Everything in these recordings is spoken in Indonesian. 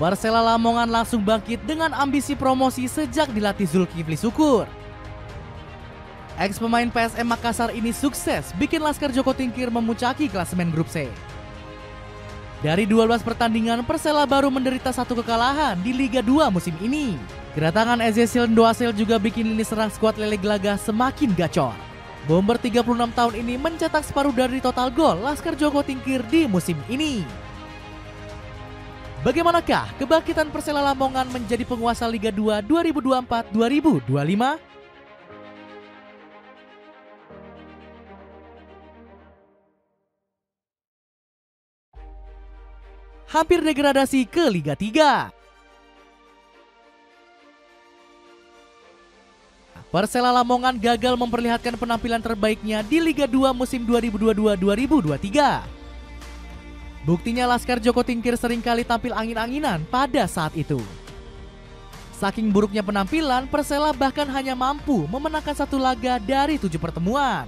Persela Lamongan langsung bangkit dengan ambisi promosi sejak dilatih Zulkifli Syukur. Ex pemain PSM Makassar ini sukses bikin Laskar Joko Tingkir memuncaki klasemen grup C. Dari 12 pertandingan, Persela baru menderita 1 kekalahan di Liga 2 musim ini. Kedatangan Ezekiel Ndoasel juga bikin lini serang skuad Lele Gelaga semakin gacor. Bomber 36 tahun ini mencetak separuh dari total gol Laskar Joko Tingkir di musim ini. Bagaimanakah kebangkitan Persela Lamongan menjadi penguasa Liga 2 2024-2025? Hampir degradasi ke Liga 3. Persela Lamongan gagal memperlihatkan penampilan terbaiknya di Liga 2 musim 2022-2023. Buktinya Laskar Joko Tingkir seringkali tampil angin-anginan pada saat itu. Saking buruknya penampilan, Persela bahkan hanya mampu memenangkan 1 laga dari 7 pertemuan.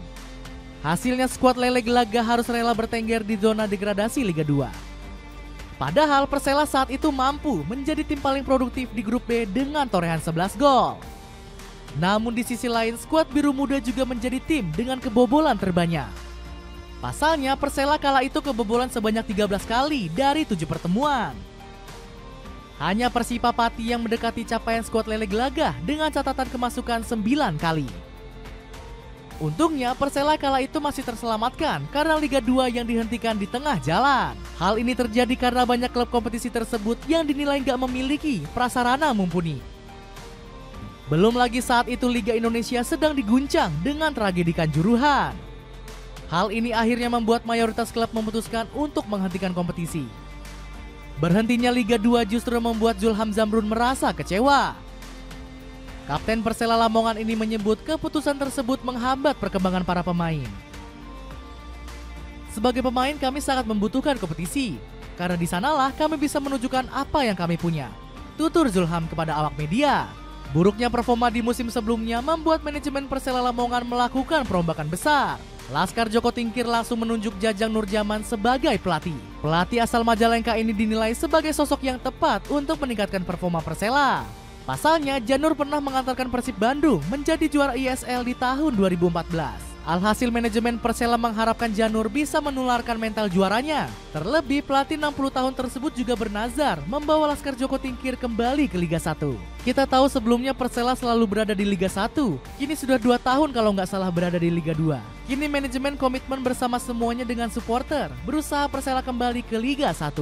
Hasilnya skuad Lele Gelaga harus rela bertengger di zona degradasi Liga 2. Padahal Persela saat itu mampu menjadi tim paling produktif di grup B dengan torehan 11 gol. Namun di sisi lain, skuad biru muda juga menjadi tim dengan kebobolan terbanyak. Pasalnya Persela kala itu kebobolan sebanyak 13 kali dari 7 pertemuan. Hanya Persipa Pati yang mendekati capaian skuad Lele Gelaga dengan catatan kemasukan 9 kali. Untungnya Persela kala itu masih terselamatkan karena Liga 2 yang dihentikan di tengah jalan. Hal ini terjadi karena banyak klub kompetisi tersebut yang dinilai nggak memiliki prasarana mumpuni. Belum lagi saat itu Liga Indonesia sedang diguncang dengan tragedi Kanjuruhan. Hal ini akhirnya membuat mayoritas klub memutuskan untuk menghentikan kompetisi. Berhentinya Liga 2 justru membuat Zulham Zamrun merasa kecewa. Kapten Persela Lamongan ini menyebut keputusan tersebut menghambat perkembangan para pemain. Sebagai pemain kami sangat membutuhkan kompetisi, karena di sanalah kami bisa menunjukkan apa yang kami punya, tutur Zulham kepada awak media. Buruknya performa di musim sebelumnya membuat manajemen Persela Lamongan melakukan perombakan besar. Laskar Joko Tingkir langsung menunjuk Jajang Nurjaman sebagai pelatih. Pelatih asal Majalengka ini dinilai sebagai sosok yang tepat untuk meningkatkan performa Persela. Pasalnya, Janur pernah mengantarkan Persib Bandung menjadi juara ISL di tahun 2014. Alhasil manajemen Persela mengharapkan Janur bisa menularkan mental juaranya. Terlebih pelatih 60 tahun tersebut juga bernazar membawa Laskar Joko Tingkir kembali ke Liga 1. Kita tahu sebelumnya Persela selalu berada di Liga 1. Kini sudah 2 tahun kalau nggak salah berada di Liga 2. Kini manajemen komitmen bersama semuanya dengan supporter berusaha Persela kembali ke Liga 1.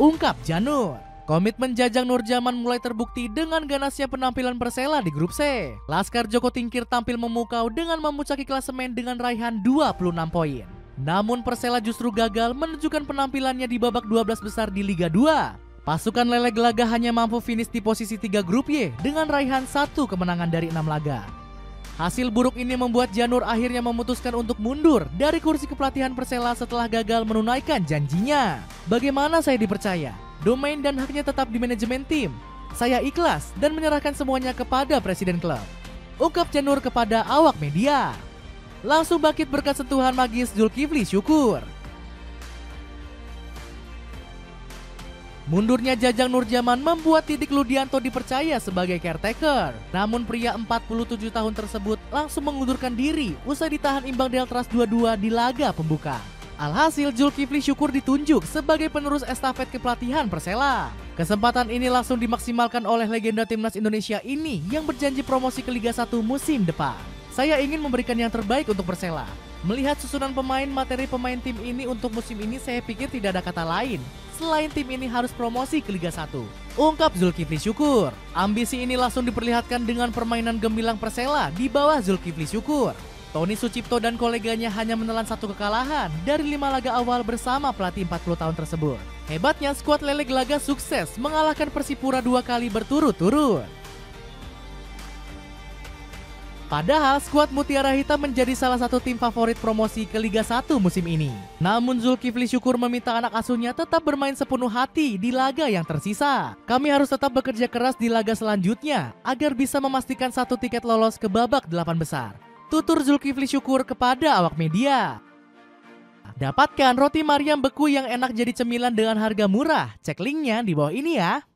Ungkap Janur. Komitmen Jajang Nurjaman mulai terbukti dengan ganasnya penampilan Persela di grup C. Laskar Joko Tingkir tampil memukau dengan memuncaki klasemen dengan raihan 26 poin. Namun Persela justru gagal menunjukkan penampilannya di babak 12 besar di Liga 2. Pasukan Lele Gelaga hanya mampu finish di posisi 3 grup Y dengan raihan 1 kemenangan dari 6 laga. Hasil buruk ini membuat Janur akhirnya memutuskan untuk mundur dari kursi kepelatihan Persela setelah gagal menunaikan janjinya. Bagaimana saya dipercaya? Domain dan haknya tetap di manajemen tim. Saya ikhlas dan menyerahkan semuanya kepada presiden klub, ungkap Janur kepada awak media. Langsung bangkit berkat sentuhan magis Zulkifli Syukur. Mundurnya Jajang Nurjaman membuat Titik Ludianto dipercaya sebagai caretaker. Namun pria 47 tahun tersebut langsung mengundurkan diri usai ditahan imbang Deltras 2-2 di laga pembuka. Alhasil Zulkifli Syukur ditunjuk sebagai penerus estafet kepelatihan Persela. Kesempatan ini langsung dimaksimalkan oleh legenda timnas Indonesia ini yang berjanji promosi ke Liga 1 musim depan. Saya ingin memberikan yang terbaik untuk Persela. Melihat susunan pemain, materi pemain tim ini untuk musim ini saya pikir tidak ada kata lain selain tim ini harus promosi ke Liga 1, ungkap Zulkifli Syukur. Ambisi ini langsung diperlihatkan dengan permainan gemilang Persela di bawah Zulkifli Syukur. Tony Sucipto dan koleganya hanya menelan 1 kekalahan dari 5 laga awal bersama pelatih 40 tahun tersebut. Hebatnya skuad Lele Gelaga sukses mengalahkan Persipura 2 kali berturut-turut. Padahal skuad Mutiara Hitam menjadi salah satu tim favorit promosi ke Liga 1 musim ini. Namun Zulkifli Syukur meminta anak asuhnya tetap bermain sepenuh hati di laga yang tersisa. Kami harus tetap bekerja keras di laga selanjutnya agar bisa memastikan 1 tiket lolos ke babak 8 besar. Tutur Zulkifli Syukur kepada awak media. Dapatkan roti Mariam beku yang enak jadi cemilan dengan harga murah. Cek linknya di bawah ini ya.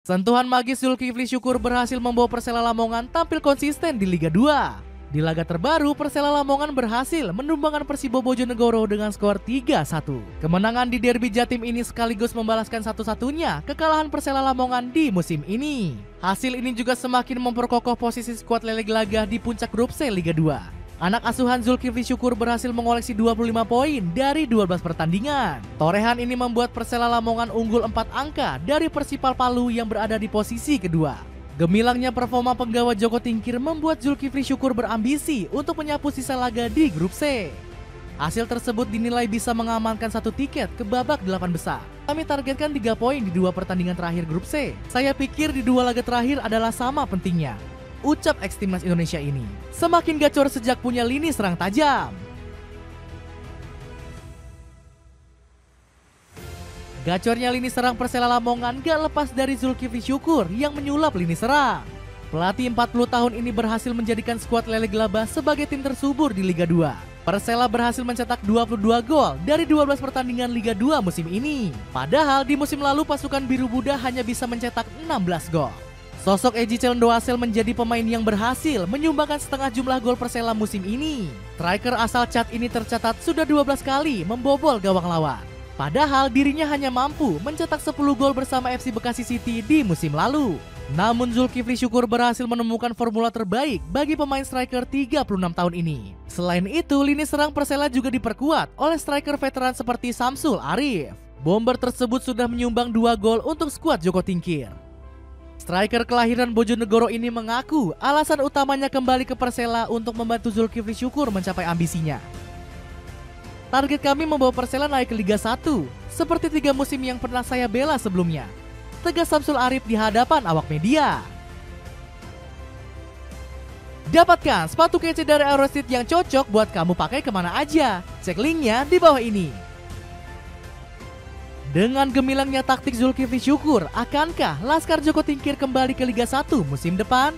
Sentuhan magis Zulkifli Syukur berhasil membawa Persela Lamongan tampil konsisten di Liga 2. Di laga terbaru, Persela Lamongan berhasil menumbangkan Persibo Bojonegoro dengan skor 3-1. Kemenangan di derby Jatim ini sekaligus membalaskan satu-satunya kekalahan Persela Lamongan di musim ini. Hasil ini juga semakin memperkokoh posisi skuad Lele Glagah di puncak grup C Liga 2. Anak asuhan Zulkifli Syukur berhasil mengoleksi 25 poin dari 12 pertandingan. Torehan ini membuat Persela Lamongan unggul 4 angka dari Persipal Palu yang berada di posisi kedua. Gemilangnya performa penggawa Joko Tingkir membuat Zulkifli Syukur berambisi untuk menyapu sisa laga di grup C. Hasil tersebut dinilai bisa mengamankan satu tiket ke babak 8 besar. Kami targetkan 3 poin di 2 pertandingan terakhir grup C. Saya pikir di 2 laga terakhir adalah sama pentingnya, ucap ex-timnas Indonesia ini. Semakin gacor sejak punya lini serang tajam. Gacornya lini serang Persela Lamongan gak lepas dari Zulkifli Syukur yang menyulap lini serang. Pelatih 40 tahun ini berhasil menjadikan skuad Lele Glabah sebagai tim tersubur di Liga 2. Persela berhasil mencetak 22 gol dari 12 pertandingan Liga 2 musim ini. Padahal di musim lalu pasukan Biru Buddha hanya bisa mencetak 16 gol. Sosok Eji Celndoasel menjadi pemain yang berhasil menyumbangkan setengah jumlah gol Persela musim ini. Striker asal Chad ini tercatat sudah 12 kali membobol gawang lawan. Padahal dirinya hanya mampu mencetak 10 gol bersama FC Bekasi City di musim lalu. Namun Zulkifli Syukur berhasil menemukan formula terbaik bagi pemain striker 36 tahun ini. Selain itu, lini serang Persela juga diperkuat oleh striker veteran seperti Samsul Arif. Bomber tersebut sudah menyumbang 2 gol untuk skuad Joko Tingkir. Striker kelahiran Bojonegoro ini mengaku alasan utamanya kembali ke Persela untuk membantu Zulkifli Syukur mencapai ambisinya. Target kami membawa Persela naik ke Liga 1, seperti 3 musim yang pernah saya bela sebelumnya, tegas Samsul Arif di hadapan awak media. Dapatkan sepatu kece dari Eurostreet yang cocok buat kamu pakai kemana aja. Cek linknya di bawah ini. Dengan gemilangnya taktik Zulkifli Syukur, akankah Laskar Joko Tingkir kembali ke Liga 1 musim depan?